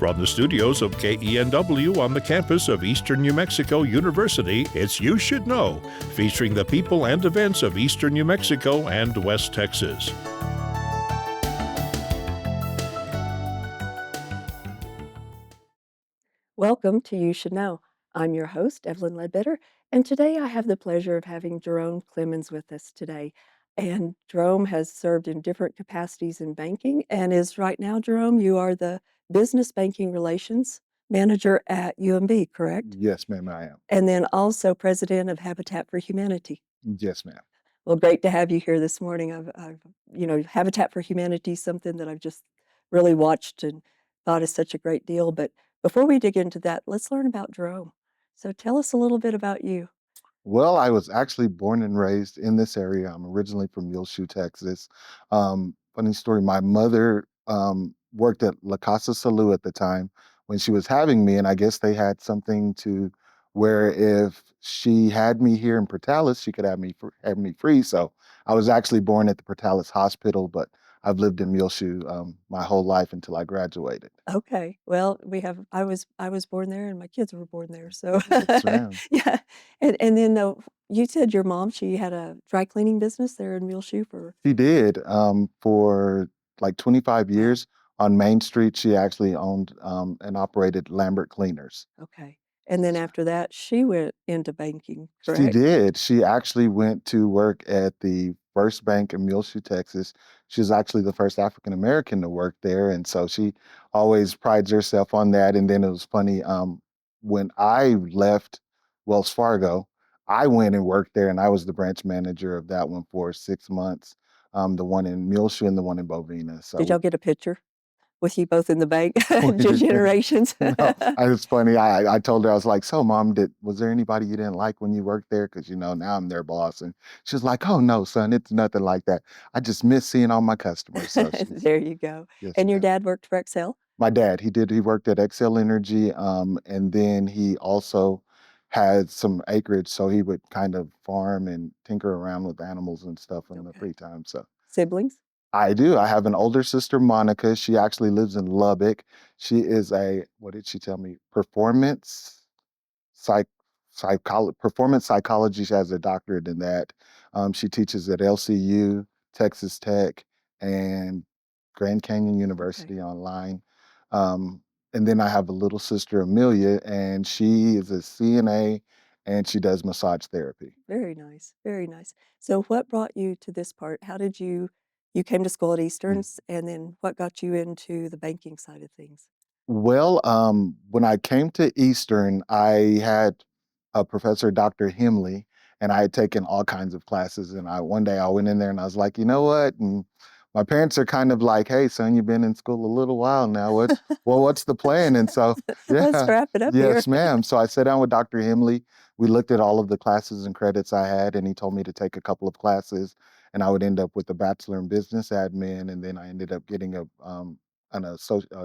From the studios of KENW on the campus of Eastern New Mexico University, it's You Should Know, featuring the people and events of Eastern New Mexico and West Texas. Welcome to You Should Know. I'm your host, Evelyn Ledbetter, and today I have the pleasure of having Jerome Clemmons with us today. And Jerome has served in different capacities in banking and is right now, Jerome, you are the Business Banking Relations Manager at UMB, correct? Yes, ma'am, I am. And then also President of Habitat for Humanity. Yes, ma'am. Well, great to have you here this morning. Habitat for Humanity is something that I've just really watched and thought is such a great deal. But before we dig into that, let's learn about Jerome. So tell us a little bit about you. Well, I was actually born and raised in this area. I'm originally from Muleshoe, Texas. Funny story, my mother worked at La Casa Salud at the time when she was having me, and I guess they had something to where if she had me here in Portales, she could have me free. So I was actually born at the Portales Hospital, but I've lived in Muleshoe my whole life until I graduated. Okay. Well, I was born there and my kids were born there. So Yes, ma'am. yeah. And then you said your mom, she had a dry cleaning business there in Muleshoe for She did, for like 25 wow. years on Main Street. She actually owned, and operated Lambert Cleaners. Okay. And then Yes, ma'am. after that, she went into banking, She correct? did. She actually went to work at the First Bank in Muleshoe, Texas. She was actually the first African American to work there, and so she always prides herself on that. And then it was funny, when I left Wells Fargo, I went and worked there, and I was the branch manager of that one for 6 months. The one in Muleshoe and the one in Bovina. Did So y'all get a picture with you both in the bank? we Generations. no, it's funny. I told her, I was like, "So, mom, was there anybody you didn't like when you worked there? Because now I'm their boss." And she was like, "Oh no, son, it's nothing like that. I just miss seeing all my customers." So she's There you go. yes, And your ma'am. dad worked for Excel? My dad, he worked at Excel Energy, and then he also had some acreage, so he would kind of farm and tinker around with animals and stuff in the Okay. free time. So Siblings? I do. I have an older sister, Monica. She actually lives in Lubbock. She is what did she tell me? Psych, performance psychology. She has a doctorate in that. She teaches at LCU, Texas Tech, and Grand Canyon Okay. University online. Um, and then I have a little sister, Amelia, and she is a CNA and she does massage therapy. Very nice. Very nice. So what brought you to this part? How did you came to school at Easterns, and then what got you into the banking side of things? Well, when I came to Eastern, I had a professor, Dr. Himley, and I had taken all kinds of classes. And one day I went in there and I was like, you know what? And my parents are kind of like, hey, son, you've been in school a little while now. What's the plan? And so, Let's yeah, wrap it up here. yes, ma'am. So I sat down with Dr. Himley. We looked at all of the classes and credits I had, and he told me to take a couple of classes, and I would end up with a bachelor in business admin, and then I ended up getting a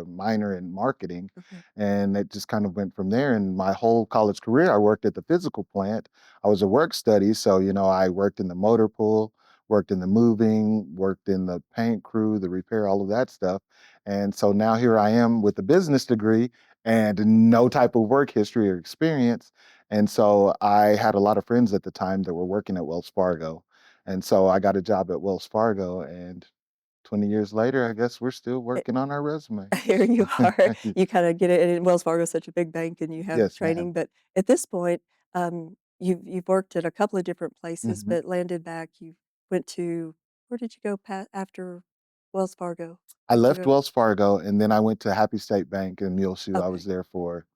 minor in marketing, Okay. and it just kind of went from there. And my whole college career, I worked at the physical plant. I was a work study, so I worked in the motor pool, worked in the moving, worked in the paint crew, the repair, all of that stuff. And so now here I am with a business degree and no type of work history or experience. And so I had a lot of friends at the time that were working at Wells Fargo. And so I got a job at Wells Fargo, and 20 years later, I guess we're still working on our resume. Here you are. You kinda get it, and Wells Fargo is such a big bank and you have Yes, ma'am. training, but at this point, you've worked at a couple of different places, Mhm. but landed back, you went to where did you go after Wells Fargo? I Where'd you left go? Wells Fargo and then I went to Happy State Bank in Muleshoe. I was Okay. there for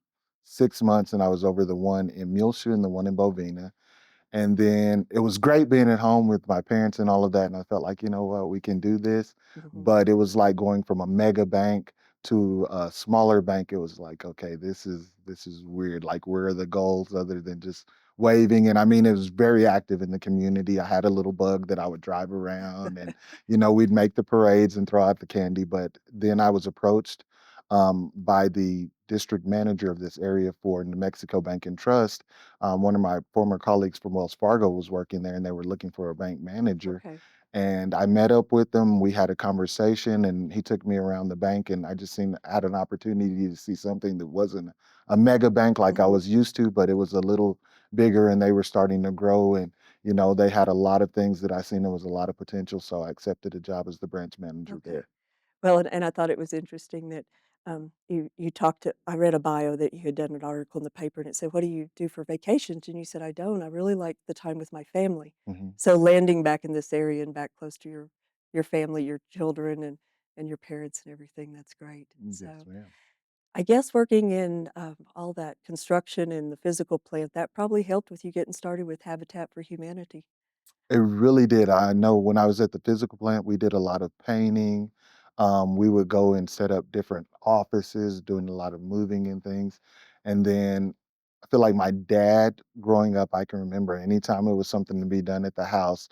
6 months and I was over the one in Muleshoe and the one in Bovina. And then it was great being at home with my parents and all of that. And I felt like, you know what, we can do this. Mhm. But it was like going from a mega bank to a smaller bank. It was like, okay, this is weird. Like, where are the goals other than just waving? And I mean, it was very active in the community. I had a little bug that I would drive around and, we'd make the parades and throw out the candy. But then I was approached by the district manager of this area for New Mexico Bank and Trust. One of my former colleagues from Wells Fargo was working there and they were looking for a bank manager. Okay. And I met up with him. We had a conversation, and he took me around the bank. And I just seen had an opportunity to see something that wasn't a mega bank like I Mhm. was used to, but it was a little bigger, and they were starting to grow. And they had a lot of things that I seen there was a lot of potential. So I accepted a job as the branch manager Okay. there. Well, and I thought it was interesting that, you talked to I read a bio that you had done an article in the paper, and it said, "What do you do for vacations?" And you said, "I don't. I really like the time with my family." Hmm. So landing back in this area and back close to your family, your children, and your parents and everything, that's great. Yes, So, ma'am. I guess working in, all that construction and the physical plant, that probably helped with you getting started with Habitat for Humanity. It really did. I know when I was at the physical plant, we did a lot of painting. We would go and set up different offices, doing a lot of moving and things. And then I feel like my dad growing up, I can remember anytime it was something to be done at the house,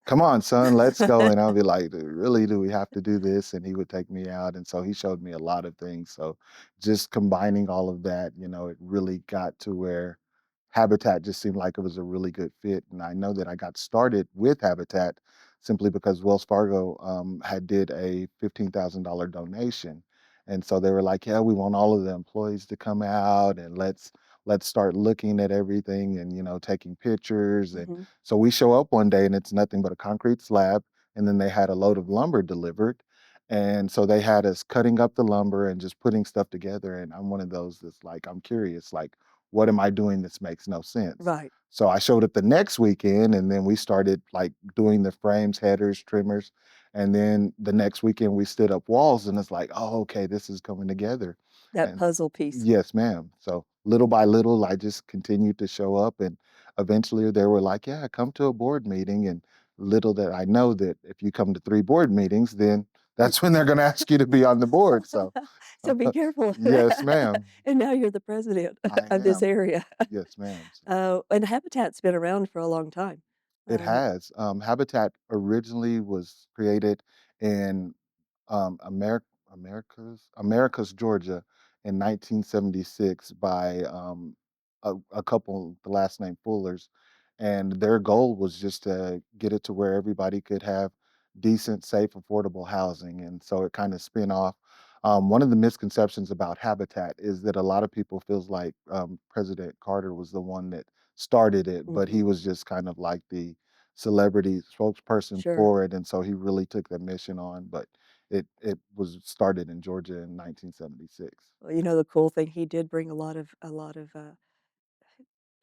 come on, son, let's go. And I'll be like, really, do we have to do this? And he would take me out. And so he showed me a lot of things. So just combining all of that, it really got to where Habitat just seemed like it was a really good fit. And I know that I got started with Habitat simply because Wells Fargo had did a $15,000 donation. And so they were like, yeah, we want all of the employees to come out and let's start looking at everything and taking pictures. And Mhm. so we show up one day and it's nothing but a concrete slab. And then they had a load of lumber delivered. And so they had us cutting up the lumber and just putting stuff together. And I'm one of those that's like, I'm curious, like, what am I doing? This makes no sense. Right. So I showed up the next weekend and then we started like doing the frames, headers, trimmers. And then the next weekend we stood up walls and it's like, oh, okay, this is coming together. That And puzzle piece. yes, ma'am. So little by little, I just continued to show up and eventually they were like, yeah, come to a board meeting. And little that I know that if you come to 3 board meetings, then You that's when they're going to ask you to be on the board. So So be careful. yes, ma'am, And now you're the president I of this am. area. Yes, ma'am. And Habitat's been around for a long time. It Um, has. Habitat originally was created in Americus, Georgia, in 1976 by a couple, the last name Fullers, and their goal was just to get it to where everybody could have decent, safe, affordable housing, and so it kind of spin off. One of the misconceptions about Habitat is that a lot of people feels like President Carter was the one that started it, but he mhm, was just kind of like the celebrity spokesperson sure. for it, and so he really took the mission on. But it was started in Georgia in 1976. Well, the cool thing, he did bring a lot of,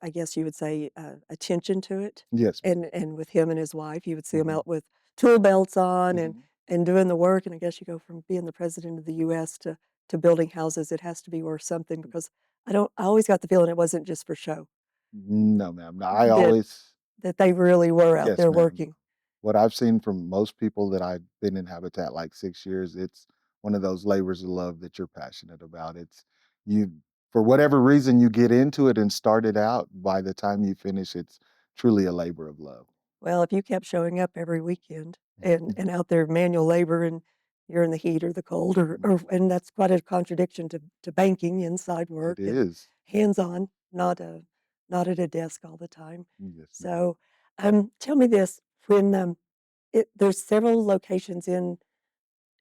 I guess you would say, attention to it. Yes, ma'am. And with him and his wife, you would see him Hmm. out with tool belts on and Hmm. and doing the work, and I guess you go from being the president of the US to building houses, it has to be worth something because I always got the feeling it wasn't just for show, No, ma'am. No, I that always that they really were out yes, there ma'am. working. What I've seen from most people that I've been in Habitat like 6 years, it's one of those labors of love that you're passionate about. It's you for whatever reason you get into it and start it out. By the time you finish, it's truly a labor of love. Well, if you kept showing up every weekend and out there manual labor and you're in the heat or the cold or and that's quite a contradiction to banking, inside It work and is. hands-on, not at a desk all the time. Yes, ma'am. So, tell me this, when, there's several locations in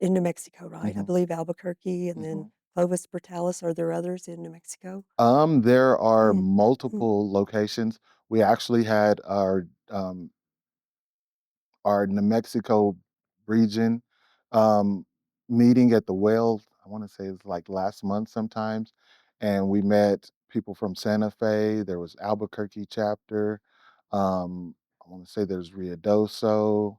New Mexico, right? I Hmm. believe Albuquerque and then Hmm. Clovis, Portales. Are there others in New Mexico? There are multiple locations. We actually had our New Mexico region um, meeting at the well. I want to say it's like last month sometimes, and we met people from Santa Fe. There was Albuquerque chapter. I want to say there's Ruidoso,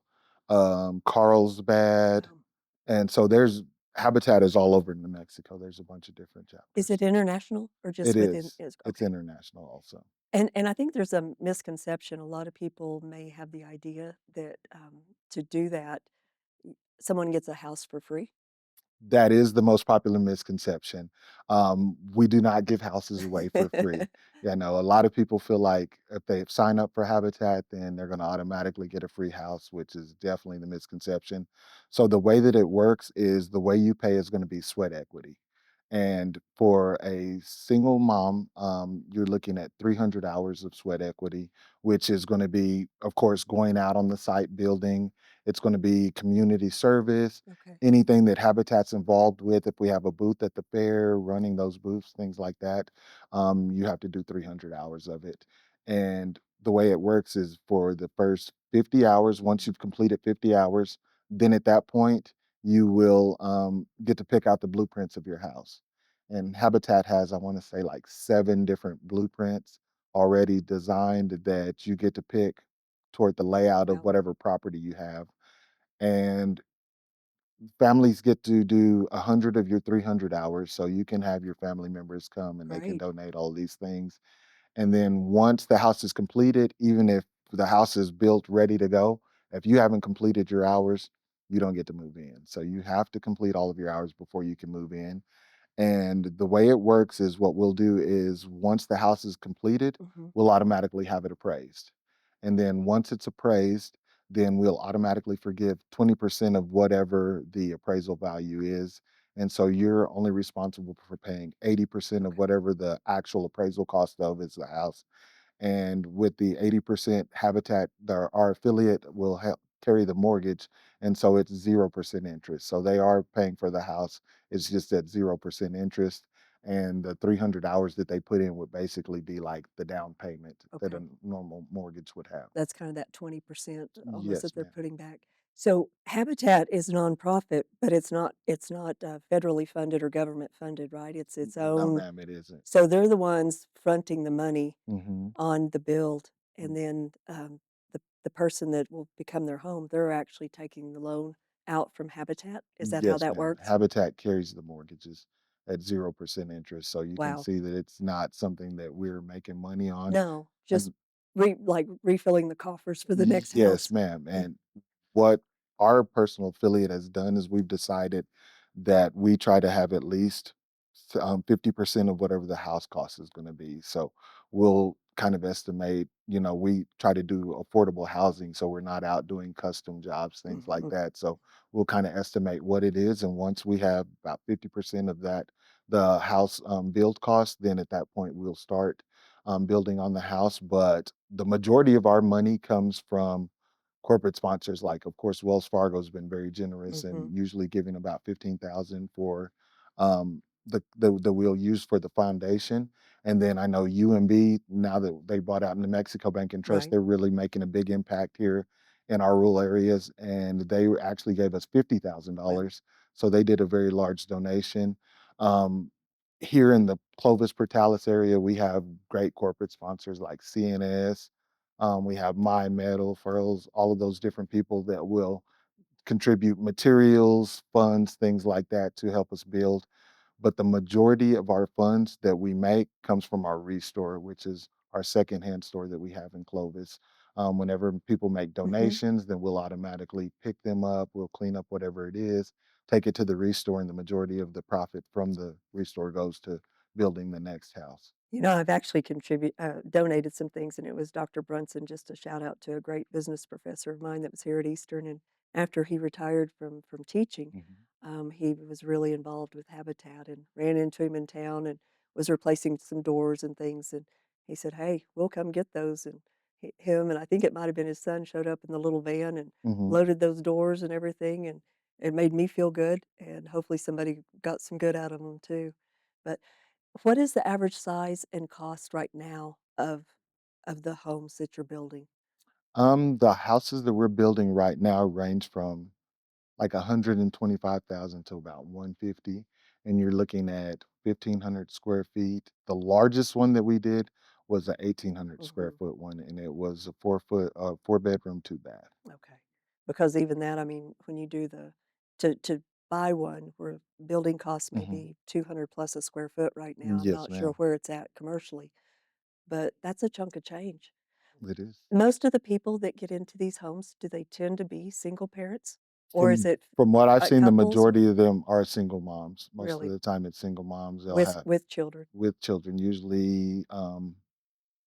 Carlsbad, Um, and so there's Habitat is all over New Mexico. There's a bunch of different is chapters. it international or It just within is. is It's okay. international also. And I think there's a misconception. A lot of people may have the idea that, to do that, someone gets a house for free. That is the most popular misconception. We do not give houses away for free. Yeah, no, a lot of people feel like if they sign up for Habitat, then they're going to automatically get a free house, which is definitely the misconception. So the way that it works is the way you pay is going to be sweat equity. And for a single mom, you're looking at 300 hours of sweat equity, which is going to be, of course, going out on the site building. It's going to be community service, Okay. anything that Habitat's involved with. If we have a booth at the fair, running those booths, things like that, you have to do 300 hours of it. And the way it works is for the first 50 hours, once you've completed 50 hours, then at that point, you will get to pick out the blueprints of your house. And Habitat has, I want to say, like 7 different blueprints already designed that you get to pick toward the layout of Wow. whatever property you have. And families get to do 100 of your 300 hours. So you can have your family members come and they can Great. donate all these things. And then once the house is completed, even if the house is built ready to go, if you haven't completed your hours, you don't get to move in. So you have to complete all of your hours before you can move in. And the way it works is what we'll do is once the house is completed, Mhm. we'll automatically have it appraised. And then once it's appraised, then we'll automatically forgive 20% of whatever the appraisal value is. And so you're only responsible for paying 80% of Okay. whatever the actual appraisal cost of is the house. And with the 80% Habitat, our affiliate will help carry the mortgage. And so it's 0% interest. So they are paying for the house. It's just at 0% interest. And the 300 hours that they put in would basically be like the down payment that a Okay. normal mortgage would have. That's kind of that 20% almost Yes, that they're ma'am. putting back. So Habitat is nonprofit, but it's not federally funded or government funded, right? It's its No, own. ma'am, it isn't. So they're the ones fronting the money Hmm. on the build, and then the person that will become their home, they're actually taking the loan out from Habitat. Is that how Yes, that ma'am. works? Habitat carries the mortgages at 0% interest. So you can Wow. see that it's not something that we're making money on. No, just And like refilling the coffers for the next yes, house. ma'am. Yeah. And what our personal affiliate has done is we've decided that we try to have at least 50% of whatever the house cost is going to be. So we'll kind of estimate, we try to do affordable housing. So we're not out doing custom jobs, things like Mhm. that. So we'll kind of estimate what it is. And once we have about 50% of that, the house build cost, then at that point we'll start building on the house. But the majority of our money comes from corporate sponsors. Like, of course, Wells Fargo has been very generous and Mhm. usually giving about 15,000 for the we'll use for the foundation. And then I know UMB, now that they bought out New Mexico Bank and Trust, Right. they're really making a big impact here in our rural areas. And they actually gave us Wow. $50,000. So they did a very large donation. Um, Here in the Clovis Portales area, we have great corporate sponsors like CNS. We have My Metal, Furls, all of those different people that will contribute materials, funds, things like that to help us build. But the majority of our funds that we make comes from our Restore, which is our secondhand store that we have in Clovis. Whenever people make Mhm. donations, then we'll automatically pick them up. We'll clean up whatever it is, take it to the Restore, and the majority of the profit from the Restore goes to building the next house. I've actually donated some things, and it was Dr. Brunson, just a shout out to a great business professor of mine that was here at Eastern, and after he retired from teaching, Mhm. he was really involved with Habitat and ran into him in town and was replacing some doors and things, and he said, "Hey, we'll come get those," and him and I think it might have been his son showed up in the little van and Mhm. loaded those doors and everything, and it made me feel good, and hopefully somebody got some good out of them too. But what is the average size and cost right now of the homes that you're building? The houses that we're building right now range from like 125,000 to about 150, and you're looking at 1,500 square feet. The largest one that we did was a 1,800 square Mhm, foot one, and it was a 4 foot, 4 bedroom, 2 bath. okay. Because even that, I mean, when you do to buy one where building costs may Hmm. be 200 plus a square foot right now, I'm Yes, not sure ma'am. where it's at commercially, but that's a chunk of change. It is. Most of the people that get into these homes, do they tend to be single parents? Or is From it from what I've seen, the couples or majority of them are single moms. Most of really the time, it's single moms. They'll with have children? with children, usually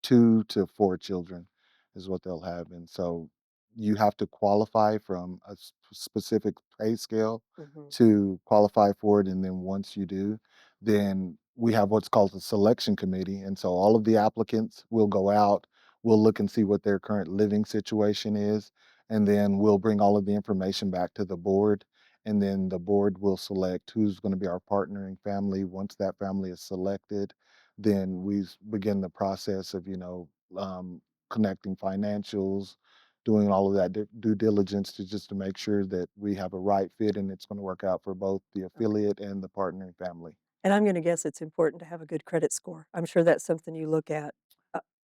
2 to 4 children is what they'll have, and so you have to qualify from a specific pay scale Mhm, to qualify for it, and then once you do, then we have what's called a selection committee, and so all of the applicants will go out, we'll look and see what their current living situation is, and then we'll bring all of the information back to the board, and then the board will select who's going to be our partnering family. Once that family is selected, then begin the process of um, connecting financials, doing all of that due diligence to just to make sure that we have a right fit and it's going to work out for both the Okay. affiliate and the partnering family. And I'm gonna guess it's important to have a good credit score. I'm sure that's something you look at,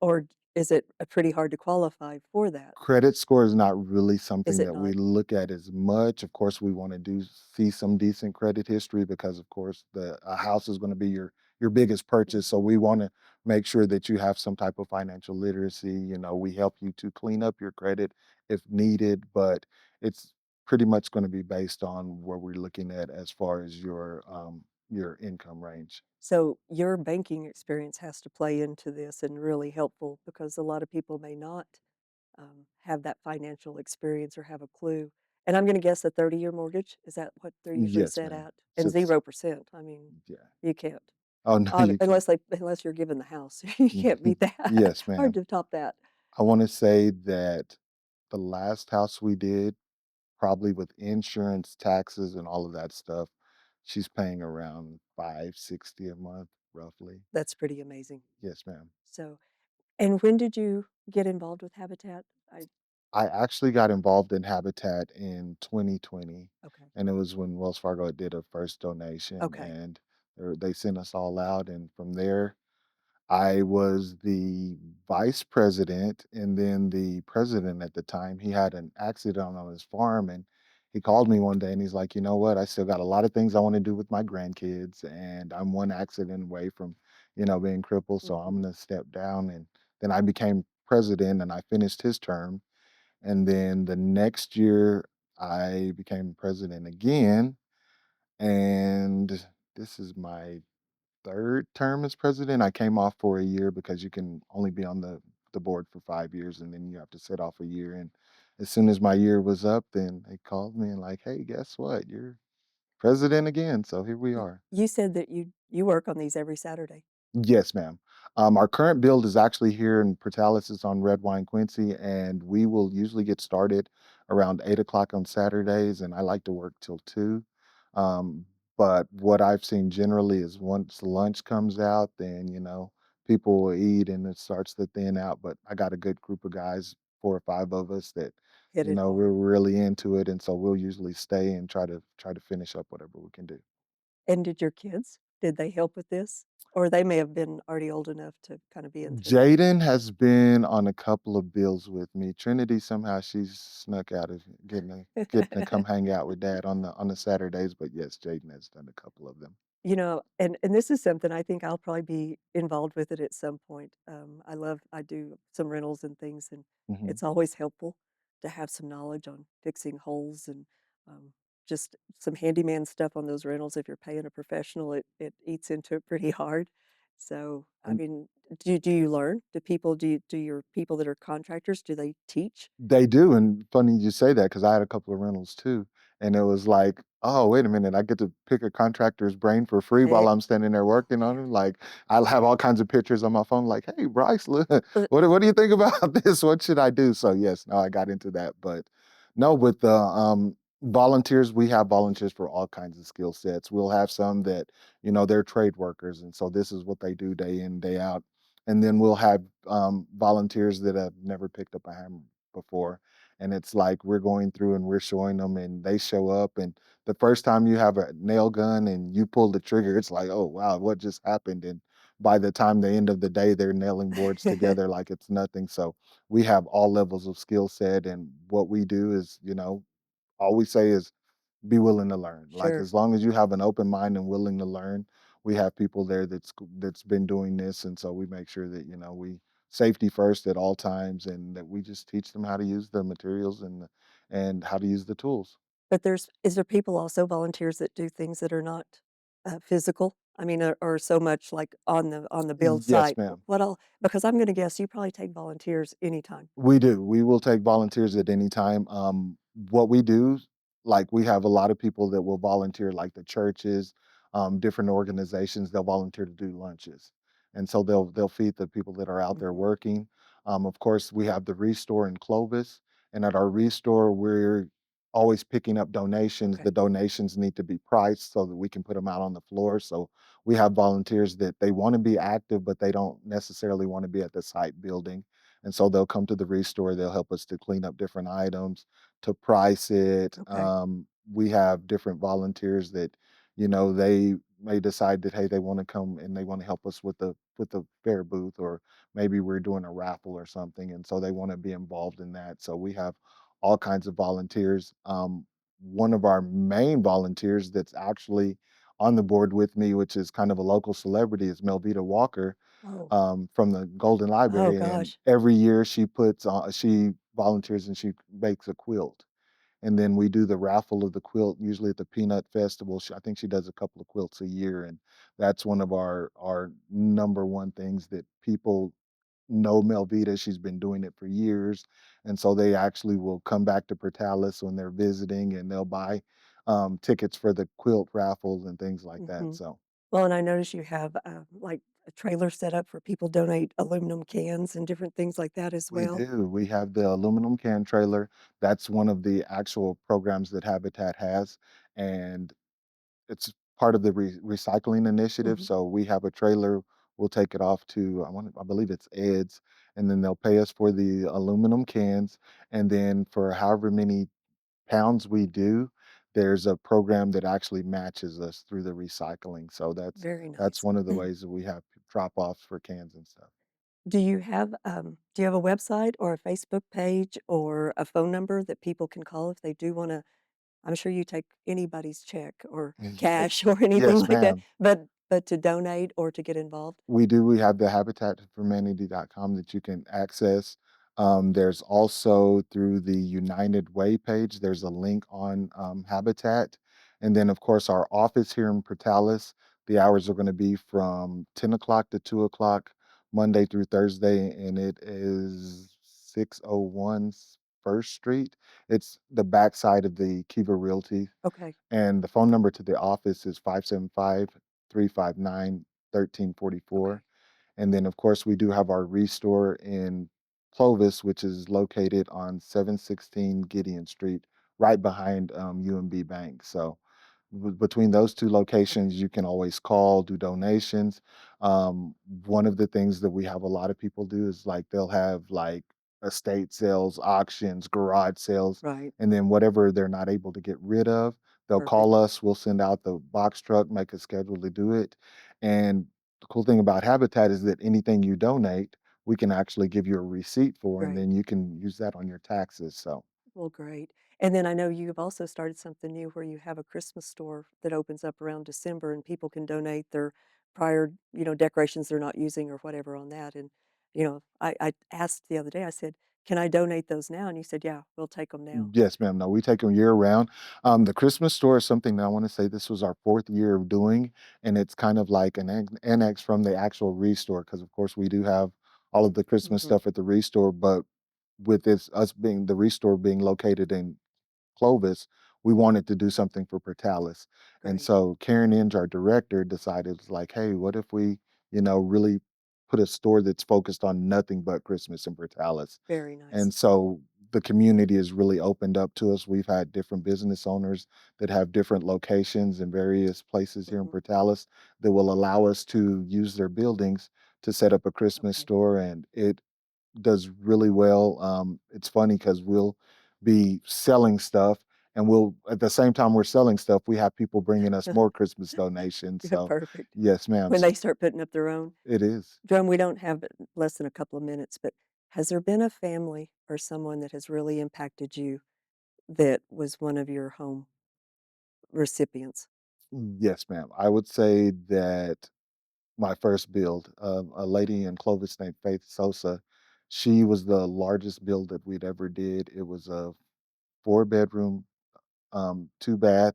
or is it, pretty hard to qualify for that? Credit score is not really Is something it that we not? look at as much. Of course, we want to do see some decent credit history because, of course, the a house is going to be your biggest purchase. So Mhm. we want to make sure that you have some type of financial literacy. We help you to clean up your credit if needed, but it's pretty much going to be based on where we're looking at as far as your income range. So your banking experience has to play into this and really helpful because a lot of people may not have that financial experience or have a clue. And I'm going to guess a 30-year mortgage. Is that what they're usually Yes, set ma'am. at? And Since 0%. I mean, yeah. you can't. Oh no, you can't. Unless you're given the house. You can't beat that. Yes, Hard ma'am. to top that. I wanna say that the last house we did, probably with insurance, taxes, and all of that stuff, she's paying around 560 a month, roughly. That's pretty amazing. Yes, ma'am. So, and when did you get involved with Habitat? I I actually got involved in Habitat in 2020, Okay. and it was when Wells Fargo did a first donation, Okay. and they sent us all out, and from there I was the vice president, and then the president at the time, he had an accident on his farm, and he called me one day and he's like, "You know what? I still got a lot of things I want to do with my grandkids, and I'm one accident away from, being crippled, so I'm Mhm. going to step down." And then I became president and I finished his term. And then the next year I became president again, and this is my 3rd term as president. I came off for a year because you can only be on the board for 5 years, and then you have to sit off a year, and as soon as my year was up, then they called me and like, "Hey, guess what? You're president again." So here we are. You said that you work on these every Saturday. Yes, ma'am. Our current build is actually here in Portales. It's on Red Wine Quincy, and we will usually get started around 8 o'clock on Saturdays, and I like to work till 2. Um, but what I've seen generally is once lunch comes out, then, people will eat and it starts to thin out. But I got a good group of guys, 4 or 5 of us that, Hit it we're hard. really into it, and so we'll usually stay and try to finish up whatever we can do. And did your kids, did they help with this? Or they may have been already old enough to kinda be into the Jaden has been on a couple of bills with me. Trinity, somehow she's snuck out of getting to come hang out with dad on the Saturdays, but yes, Jaden has done a couple of them. And this is something I think I'll probably be involved with it at some point. I do some rentals and things, and Mhm. it's always helpful to have some knowledge on fixing holes and, um, just some handyman stuff on those rentals. If you're paying a professional, it eats into it pretty hard. So, I And mean, do you learn? Do your people that are contractors, do they teach? they do, and funny you say that because I had a couple of rentals too, and it was like, "Oh, wait a minute, I get to pick a contractor's brain for free while Heck I'm standing there working on it." Like, I'll have all kinds of pictures on my phone like, "Hey, Bryce, look, uh, what do you think about this? What should I do?" So, yes, no, I got into that, but no, with the, volunteers, we have volunteers for all kinds of skill sets. We'll have some that, they're trade workers, and so this is what they do day in, day out, and then we'll have, volunteers that have never picked up a hammer before. And it's like we're going through and we're showing them, and they show up. And the first time you have a nail gun and you pull the trigger, it's like, oh, wow, what just happened? And by the time the end of the day, they're nailing boards together like it's nothing. So we have all levels of skill set. And what we do is, all we say is be willing to learn. Like Sure. as long as you have an open mind and willing to learn, we have people there that's been doing this, and so we make sure that we safety first at all times, and that we just teach them how to use the materials and how to use the tools. But is there people also volunteers that do things that are not, physical? I mean, or so much like on the build Yes, site? ma'am. What all? Because I'm gonna guess you probably take volunteers anytime. We do. We will take volunteers at any time. What we do, like we have a lot of people that will volunteer, like the churches, different organizations. They'll volunteer to do lunches, and so they'll feed the people that are out there Mhm. working. Of course, we have the Restore in Clovis, And at our restore, we're always picking up donations. The Okay. donations need to be priced so that we can put them out on the floor. So we have volunteers that they want to be active, but they don't necessarily want to be at the site building. And so they'll come to the restore. They'll help us to clean up different items, to price it. Okay. We have different volunteers that, they may decide that, hey, they want to come and they want to help us with the fair booth, or maybe we're doing a raffle or something, and so they want to be involved in that. So we have all kinds of volunteers. One of our main volunteers that's actually on the board with me, which is kind of a local celebrity, is Melvita Walker, Oh. from the Golden Oh Library, and gosh. every year she volunteers and she makes a quilt. And then we do the raffle of the quilt, usually at the Peanut Festival. I think she does a couple of quilts a year, and that's one of our number one things that people know Melvita. She's been doing it for years, and so they actually will come back to Portales when they're visiting, and they'll buy tickets for the quilt raffles and things like that. Hmm. So Well, and I notice you have like a trailer set up for people donate aluminum cans and different things like that as we well. do. We have the aluminum can trailer. That's one of the actual programs that Habitat has, and it's part of the recycling initiative. Hmm. So we have a trailer. We'll take it off to I believe it's Ed's, and then they'll pay us for the aluminum cans, and then for however many pounds we do, there's a program that actually matches us through the recycling. So Very that's nice. one of the ways that we have drop offs for cans and stuff. Do you have a website or a Facebook page or a phone number that people can call if they do want to? I'm sure you take anybody's check or Yes, cash or anything yes, like that, ma'am. but to donate or to get involved? We do. We have the habitatforhumanity.com that you can access. There's also through the United Way page, there's a link on Habitat. And then, of course, our office here in Portales, the hours are going to be from 10 o'clock to 2 o'clock, Monday through Thursday. And it is 601 First Street. It's the backside of the Kiva Realty, Okay, and the phone number to the office is 575-359-1344. okay, And then, of course, we do have our restore in Clovis, which is located on 716 Gideon Street, right behind UMB Bank. So between those two okay. locations, you can always call, do donations. One of the things that we have a lot of people do is like they'll have like estate sales, auctions, garage sales, Right, and then whatever they're not able to get rid of, they'll perfect. call us. We'll send out the box truck, make a schedule to do it. And the cool thing about Habitat is that anything you donate, we can actually give you a receipt for, and then Great. you can use that on your taxes. So Well, great. And then I know you've also started something new where you have a Christmas store that opens up around December and people can donate their prior, decorations they're not using or whatever on that. And, I asked the other day, I said, can I donate those now? And you said, yeah, we'll take them now. yes, ma'am. No, we take them year round. The Christmas store is something that I want to say this was our fourth year of doing, and it's kind of like an annex from the actual restore, because of course we do have all of the Christmas Hmm. stuff at the restore, but with this us being the restore being located in Clovis, we wanted to do something for Portales. And Great. so Karen Inge, our director, decided like, hey, what if we, really put a store that's focused on nothing but Christmas in Portales? Very nice. And so the community has really opened up to us. We've had different business owners that have different locations in various places here in Hmm. Portales that will allow us to use their buildings to set up a Christmas Okay. store, and it does really well. It's funny because we'll be selling stuff, and we'll at the same time we're selling stuff, we have people bringing us more Christmas donations. Yeah, So, perfect. yes, ma'am. When they start putting up their own. It is. Drum, we don't have but less than a couple of minutes, but has there been a family or someone that has really impacted you that was one of your home recipients? Yes, ma'am. I would say that my first build, a lady in Clovis named Faith Sosa, she was the largest build that we'd ever did. It was a 4 bedroom, 2 bath,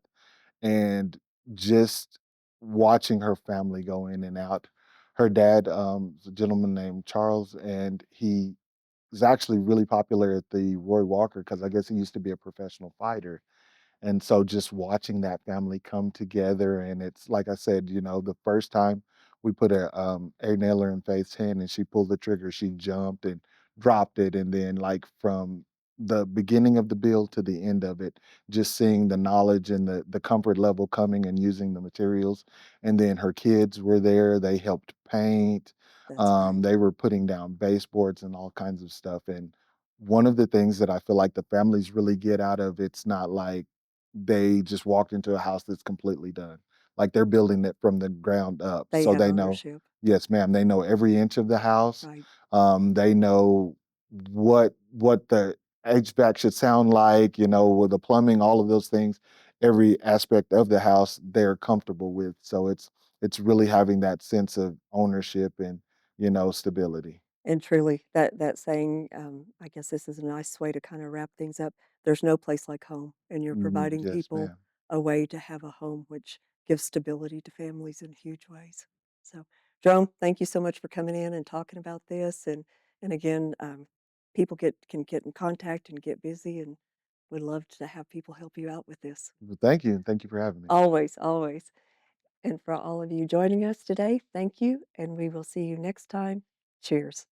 and just watching her family go in and out. Her dad, is a gentleman named Charles, and he is actually really popular at the Roy Walker because I guess he used to be a professional fighter. And so just watching that family come together, and it's like I said, the first time we put a nailer in Faith's hand and she pulled the trigger, she jumped and dropped it. And then like from the beginning of the build to the end of it, just seeing the knowledge and the comfort level coming and using the materials. And then her kids were there, they helped paint, That's great. they were putting down baseboards and all kinds of stuff. And one of the things that I feel like the families really get out of it's not like they just walked into a house that's completely done. Like they're building it from the ground up. They So have they know, ownership, yes, ma'am, they know every inch of the house. right? They know what the HVAC should sound like, with the plumbing, all of those things, every aspect of the house they're comfortable with. So it's really having that sense of ownership and, stability. And truly, that saying, I guess this is a nice way to kinda wrap things up. There's no place like home, and you're Mhm, providing yes, people ma'am. a way to have a home, which gives stability to families in huge ways. So, Joan, thank you so much for coming in and talking about this, and again, people can get in contact and get busy, and would love to have people help you out with this. Well, thank you, and thank you for having me. Always, always. And for all of you joining us today, thank you, and we will see you next time. Cheers.